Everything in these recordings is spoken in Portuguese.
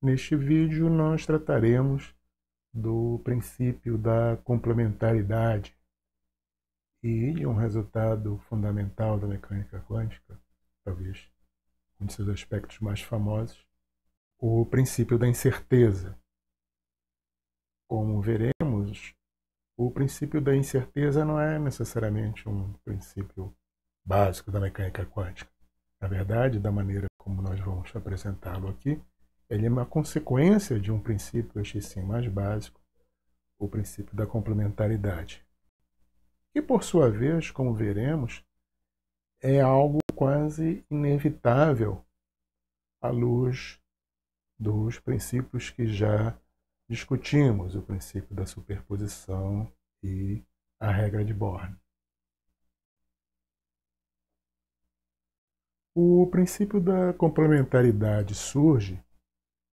Neste vídeo nós trataremos do princípio da complementaridade e de um resultado fundamental da mecânica quântica, talvez um de seus aspectos mais famosos, o princípio da incerteza. Como veremos, o princípio da incerteza não é necessariamente um princípio básico da mecânica quântica. Na verdade, da maneira como nós vamos apresentá-lo aqui, ele é uma consequência de um princípio, este sim, mais básico, o princípio da complementaridade. Que, por sua vez, como veremos, é algo quase inevitável à luz dos princípios que já discutimos, o princípio da superposição e a regra de Born. O princípio da complementaridade surge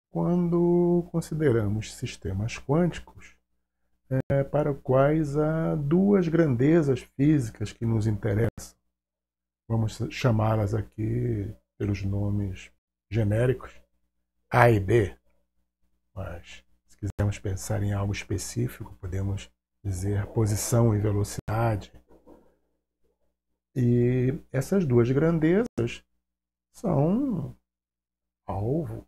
quando consideramos sistemas quânticos para os quais há duas grandezas físicas que nos interessam. Vamos chamá-las aqui pelos nomes genéricos A e B, mas se quisermos pensar em algo específico, podemos dizer posição e velocidade. E essas duas grandezas são alvo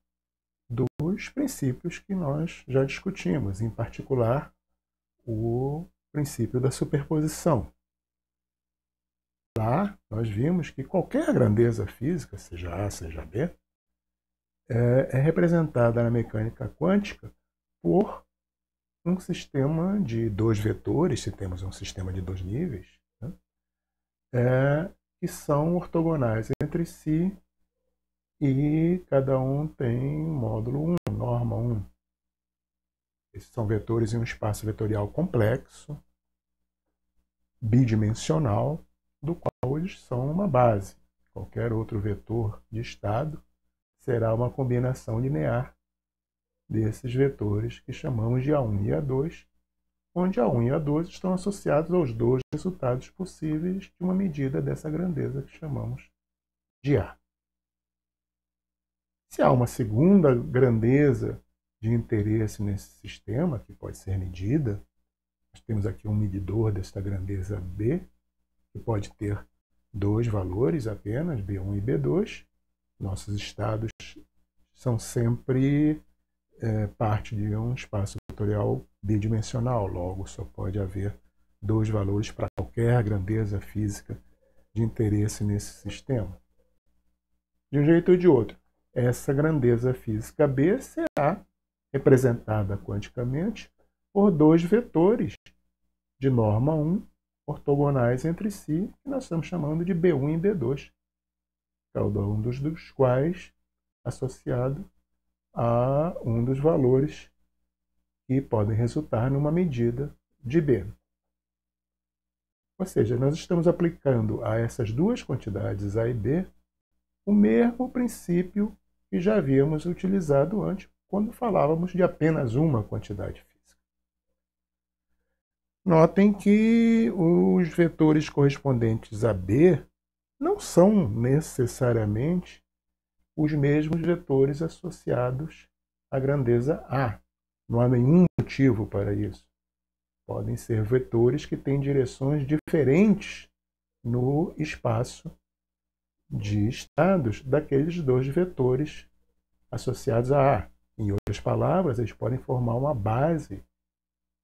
dos princípios que nós já discutimos, em particular o princípio da superposição. Lá nós vimos que qualquer grandeza física, seja A, seja B, é representada na mecânica quântica por um sistema de dois vetores, se temos um sistema de dois níveis, né, que são ortogonais entre si e cada um tem módulo 1, norma 1. Esses são vetores em um espaço vetorial complexo, bidimensional, do qual eles são uma base. Qualquer outro vetor de estado será uma combinação linear desses vetores que chamamos de A1 e A2, onde A1 e A2 estão associados aos dois resultados possíveis de uma medida dessa grandeza que chamamos de A. Se há uma segunda grandeza de interesse nesse sistema, que pode ser medida, nós temos aqui um medidor desta grandeza B, que pode ter dois valores apenas, B1 e B2. Nossos estados são sempre parte de um espaço vetorial bidimensional, logo só pode haver dois valores para qualquer grandeza física de interesse nesse sistema. De um jeito ou de outro, essa grandeza física B será representada quanticamente por dois vetores de norma 1 ortogonais entre si, que nós estamos chamando de B1 e B2, cada um dos quais associado a um dos valores que podem resultar numa medida de B. Ou seja, nós estamos aplicando a essas duas quantidades A e B o mesmo princípio que já havíamos utilizado antes, quando falávamos de apenas uma quantidade física. Notem que os vetores correspondentes a B não são necessariamente os mesmos vetores associados à grandeza A. Não há nenhum motivo para isso. Podem ser vetores que têm direções diferentes no espaço de estados daqueles dois vetores associados a A. Em outras palavras, eles podem formar uma base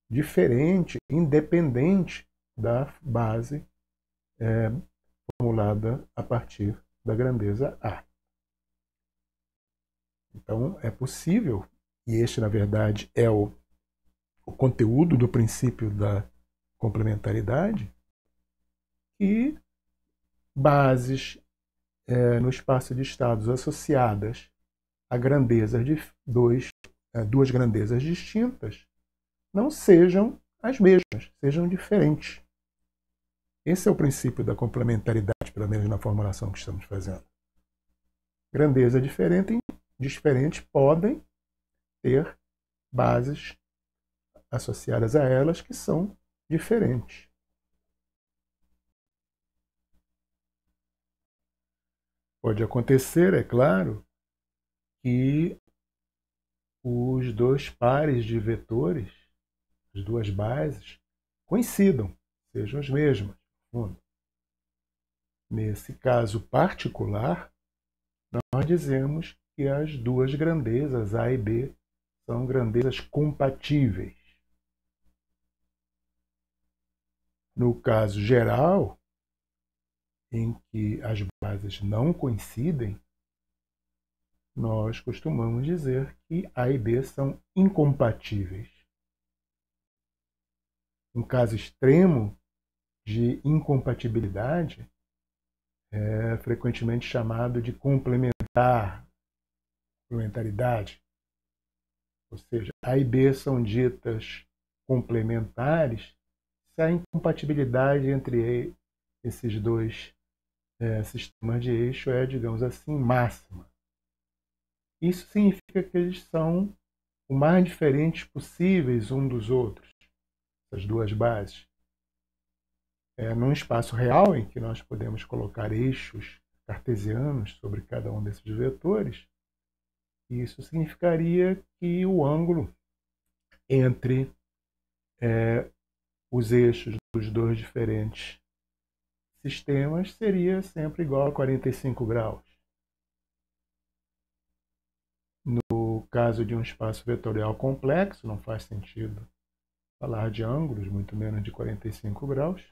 diferente, independente da base formulada a partir da grandeza A. Então, é possível, e este, na verdade, é o conteúdo do princípio da complementaridade, que bases no espaço de estados associadas a grandezas de duas grandezas distintas não sejam as mesmas, sejam diferentes. Esse é o princípio da complementaridade, pelo menos na formulação que estamos fazendo. Grandezas diferentes podem ter bases associadas a elas que são diferentes. Pode acontecer, é claro, que os dois pares de vetores, as duas bases, coincidam, sejam as mesmas. Nesse caso particular, nós dizemos que as duas grandezas, A e B, são grandezas compatíveis. No caso geral, em que as bases não coincidem, nós costumamos dizer que A e B são incompatíveis. Um caso extremo de incompatibilidade é frequentemente chamado de complementaridade. Ou seja, A e B são ditas complementares se a incompatibilidade entre esses dois sistemas de eixo é, digamos assim, máxima. Isso significa que eles são o mais diferentes possíveis um dos outros, essas duas bases. Num espaço real, em que nós podemos colocar eixos cartesianos sobre cada um desses vetores, isso significaria que o ângulo entre os eixos dos dois diferentes sistemas seria sempre igual a 45 graus. No caso de um espaço vetorial complexo, não faz sentido falar de ângulos, muito menos de 45 graus,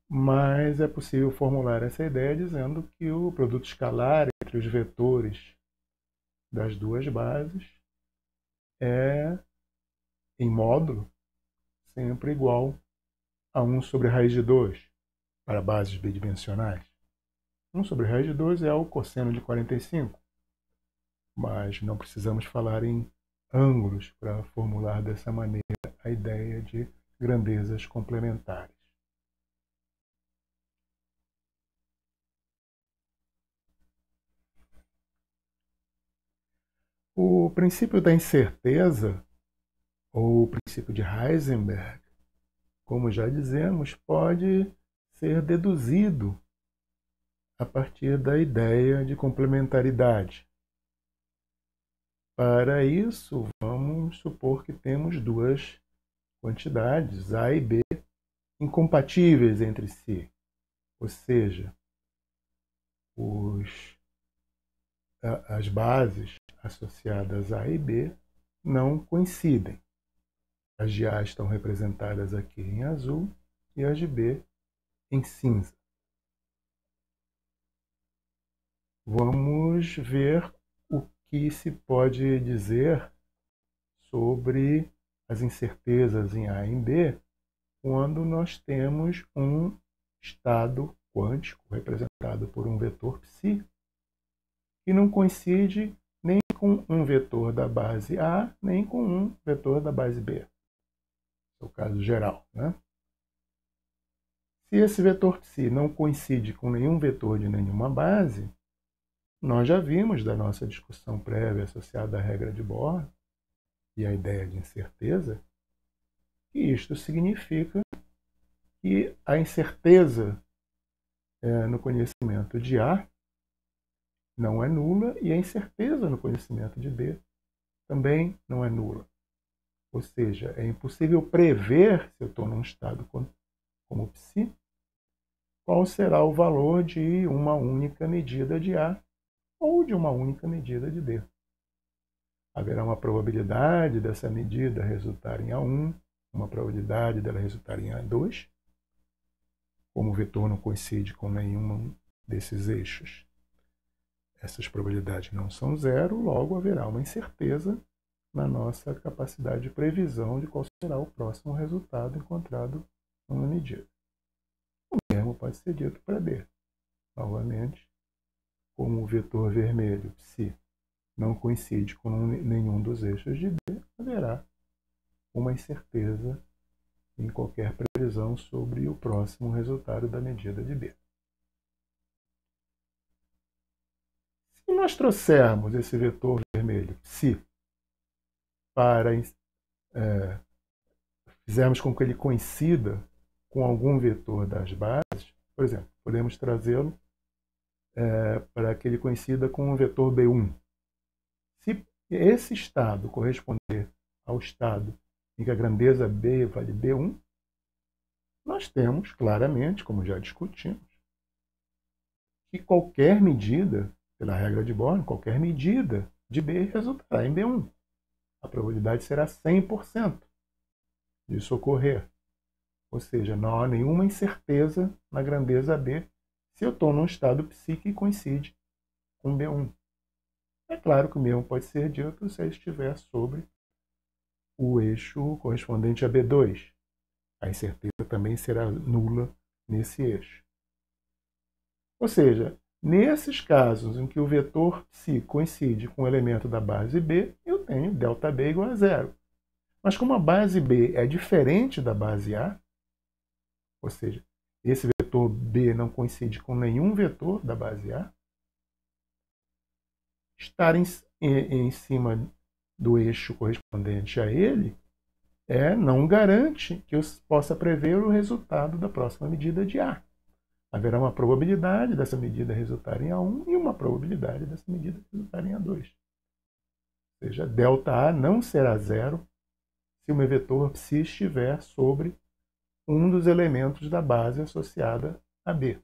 mas é possível formular essa ideia dizendo que o produto escalar entre os vetores das duas bases é, em módulo, sempre igual a 1 sobre raiz de 2 para bases bidimensionais. 1 sobre raiz de 2 é o cosseno de 45, mas não precisamos falar em ângulos para formular dessa maneira a ideia de grandezas complementares. O princípio da incerteza, ou o princípio de Heisenberg, como já dizemos, pode ser deduzido a partir da ideia de complementaridade. Para isso, vamos supor que temos duas quantidades, A e B, incompatíveis entre si. Ou seja, as bases associadas a A e B não coincidem. As de A estão representadas aqui em azul e as de B em cinza. Vamos ver o que se pode dizer sobre as incertezas em A e em B quando nós temos um estado quântico representado por um vetor psi que não coincide nem com um vetor da base A, nem com um vetor da base B. Esse é o caso geral, né? Se esse vetor psi não coincide com nenhum vetor de nenhuma base, nós já vimos da nossa discussão prévia associada à regra de Bohr e à ideia de incerteza, que isto significa que a incerteza no conhecimento de A não é nula e a incerteza no conhecimento de B também não é nula. Ou seja, é impossível prever, se eu estou num estado como psi, qual será o valor de uma única medida de A ou de uma única medida de B. Haverá uma probabilidade dessa medida resultar em A1, uma probabilidade dela resultar em A2. Como o vetor não coincide com nenhum desses eixos, essas probabilidades não são zero, logo haverá uma incerteza na nossa capacidade de previsão de qual será o próximo resultado encontrado numa medida. O mesmo pode ser dito para B. Novamente, como o vetor vermelho, psi, não coincide com nenhum dos eixos de B, haverá uma incerteza em qualquer previsão sobre o próximo resultado da medida de B. Se nós trouxermos esse vetor vermelho, psi, para fizermos com que ele coincida com algum vetor das bases, por exemplo, podemos trazê-lo para que ele coincida com o vetor B1. Se esse estado corresponder ao estado em que a grandeza B vale B1, nós temos claramente, como já discutimos, que qualquer medida, pela regra de Born, qualquer medida de B resultará em B1. A probabilidade será 100% disso ocorrer. Ou seja, não há nenhuma incerteza na grandeza B se eu estou num estado psi que coincide com B1. É claro que o mesmo pode ser dito se ele estiver sobre o eixo correspondente a B2. A incerteza também será nula nesse eixo. Ou seja, nesses casos em que o vetor psi coincide com o elemento da base B, eu tenho ΔB igual a zero. Mas como a base B é diferente da base A, ou seja, esse vetor B não coincide com nenhum vetor da base A, estar em cima do eixo correspondente a ele não garante que eu possa prever o resultado da próxima medida de A. Haverá uma probabilidade dessa medida resultar em A1 e uma probabilidade dessa medida resultar em A2. Ou seja, ΔA não será zero se o meu vetor psi estiver sobre um dos elementos da base associada a B.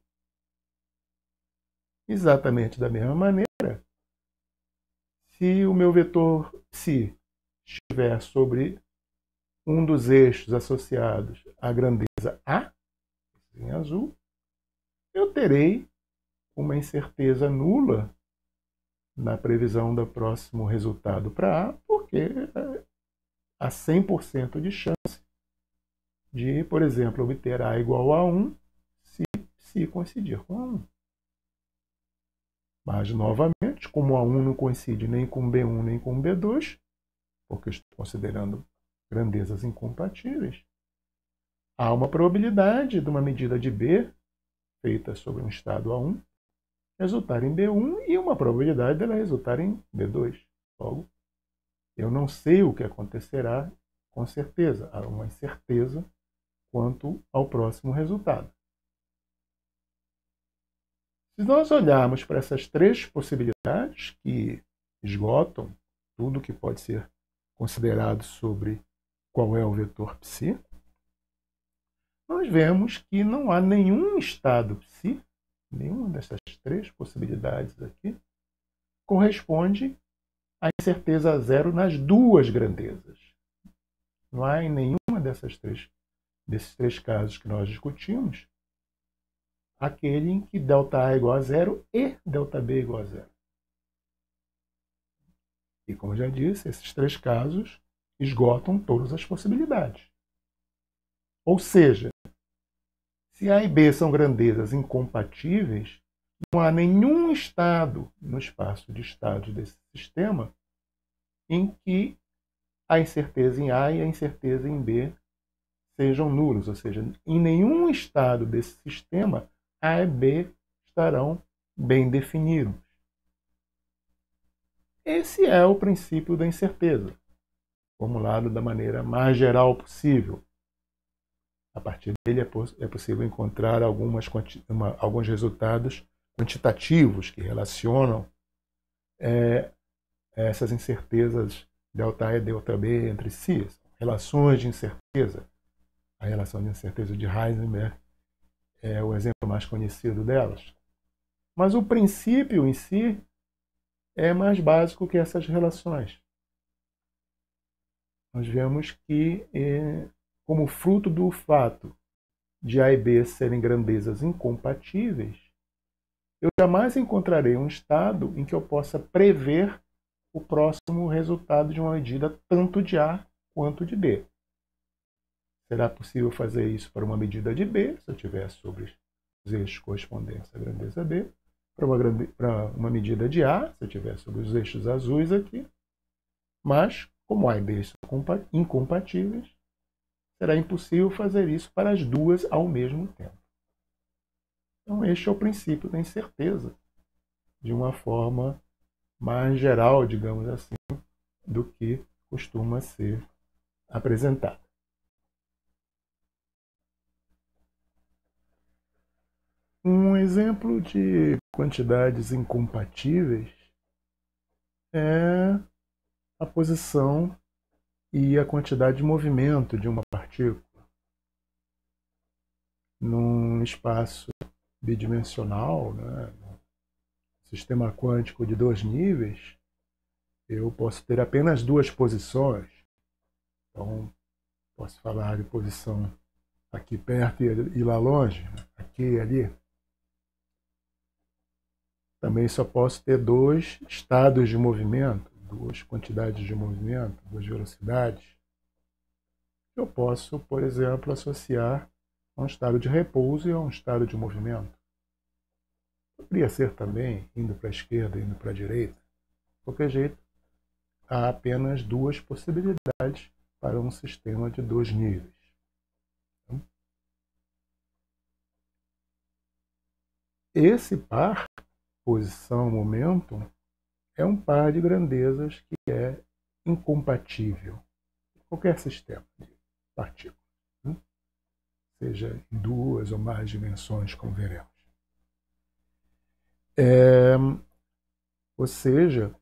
Exatamente da mesma maneira, se o meu vetor psi estiver sobre um dos eixos associados à grandeza A, em azul, eu terei uma incerteza nula na previsão do próximo resultado para A, porque há 100% de chance de, por exemplo, obter A igual a 1 se coincidir com A1. Mas, novamente, como A1 não coincide nem com B1 nem com B2, porque estou considerando grandezas incompatíveis, há uma probabilidade de uma medida de B feita sobre um estado A1 resultar em B1 e uma probabilidade dela resultar em B2. Logo, eu não sei o que acontecerá com certeza. Há uma incerteza quanto ao próximo resultado. Se nós olharmos para essas três possibilidades que esgotam tudo que pode ser considerado sobre qual é o vetor psi, nós vemos que não há nenhum estado psi, nenhuma dessas três possibilidades aqui, corresponde à incerteza zero nas duas grandezas. Não há em nenhuma desses três casos que nós discutimos aquele em que ΔA é igual a zero e ΔB é igual a zero. E, como eu já disse, esses três casos esgotam todas as possibilidades. Ou seja, se A e B são grandezas incompatíveis, não há nenhum estado no espaço de estados desse sistema em que a incerteza em A e a incerteza em B sejam nulos. Ou seja, em nenhum estado desse sistema, A e B estarão bem definidos. Esse é o princípio da incerteza, formulado da maneira mais geral possível. A partir dele é possível encontrar alguns resultados quantitativos que relacionam essas incertezas ΔA e ΔB entre si. Relações de incerteza. A relação de incerteza de Heisenberg é o exemplo mais conhecido delas. Mas o princípio em si é mais básico que essas relações. Nós vemos que, como fruto do fato de A e B serem grandezas incompatíveis, eu jamais encontrarei um estado em que eu possa prever o próximo resultado de uma medida tanto de A quanto de B. Será possível fazer isso para uma medida de B, se eu tiver sobre os eixos correspondentes à grandeza B, para uma medida de A, se eu tiver sobre os eixos azuis aqui, mas, como A e B são incompatíveis, será impossível fazer isso para as duas ao mesmo tempo. Então, este é o princípio da incerteza, de uma forma mais geral, digamos assim, do que costuma ser apresentada. Um exemplo de quantidades incompatíveis é a posição e a quantidade de movimento de uma partícula num espaço bidimensional, né? Sistema quântico de 2 níveis, eu posso ter apenas 2 posições. Então, posso falar de posição aqui perto e lá longe, aqui e ali. Também só posso ter 2 estados de movimento, 2 quantidades de movimento, 2 velocidades. Eu posso, por exemplo, associar a um estado de repouso e a um estado de movimento. Poderia ser também indo para a esquerda e indo para a direita. De qualquer jeito, há apenas 2 possibilidades para um sistema de 2 níveis. Esse par, posição, momento, é um par de grandezas que é incompatível em qualquer sistema de partículas, seja em 2 ou mais dimensões, como veremos. Ou seja,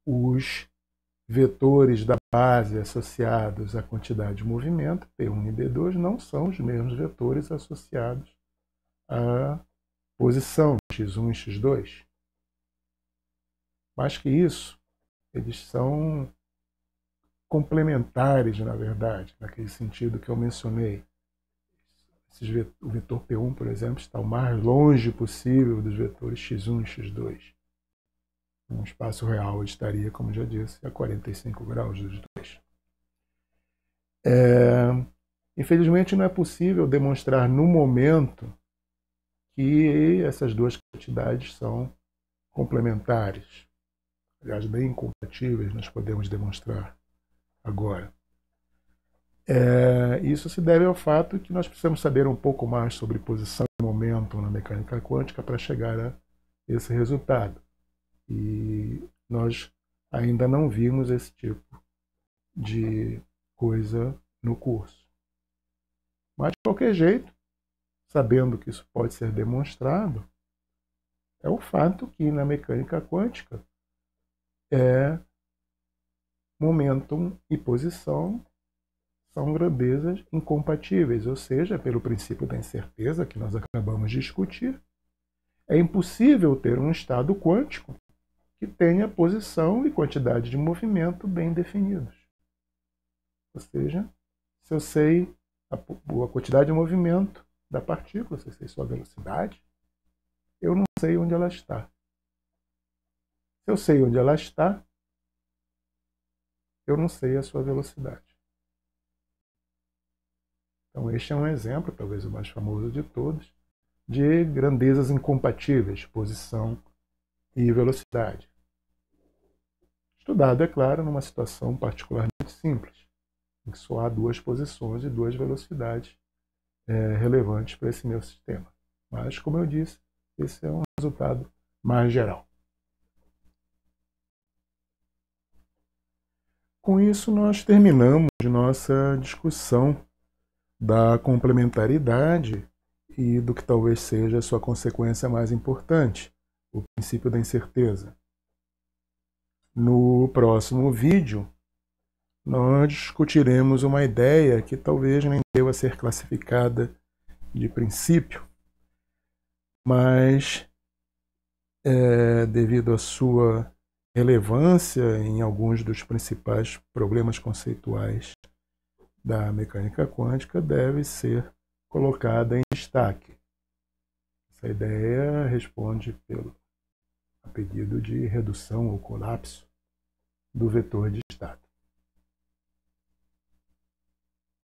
os vetores da base associados à quantidade de movimento, P1 e D2, não são os mesmos vetores associados à posição, x1 e x2. Mais que isso, eles são complementares, na verdade, naquele sentido que eu mencionei. O vetor P1, por exemplo, está o mais longe possível dos vetores x1 e x2. No espaço real estaria, como já disse, a 45 graus dos dois. Infelizmente, não é possível demonstrar no momento que essas 2 quantidades são complementares. Aliás, bem incompatíveis, nós podemos demonstrar agora. Isso se deve ao fato que nós precisamos saber um pouco mais sobre posição e momento na mecânica quântica para chegar a esse resultado. E nós ainda não vimos esse tipo de coisa no curso. Mas, de qualquer jeito, sabendo que isso pode ser demonstrado, é o fato que na mecânica quântica momentum e posição são grandezas incompatíveis, ou seja, pelo princípio da incerteza que nós acabamos de discutir, é impossível ter um estado quântico que tenha posição e quantidade de movimento bem definidos. Ou seja, se eu sei a quantidade de movimento da partícula, se eu sei sua velocidade, eu não sei onde ela está. Se eu sei onde ela está, eu não sei a sua velocidade. Então, este é um exemplo, talvez o mais famoso de todos, de grandezas incompatíveis, posição e velocidade. Estudado, é claro, numa situação particularmente simples, em que só há 2 posições e 2 velocidades relevantes para esse meu sistema. Mas, como eu disse, esse é um resultado mais geral. Com isso, nós terminamos nossa discussão da complementaridade e do que talvez seja a sua consequência mais importante, o princípio da incerteza. No próximo vídeo, nós discutiremos uma ideia que talvez nem deva ser classificada de princípio, mas devido à sua relevância em alguns dos principais problemas conceituais da mecânica quântica, deve ser colocada em destaque. Essa ideia responde a pedido de redução ou colapso do vetor de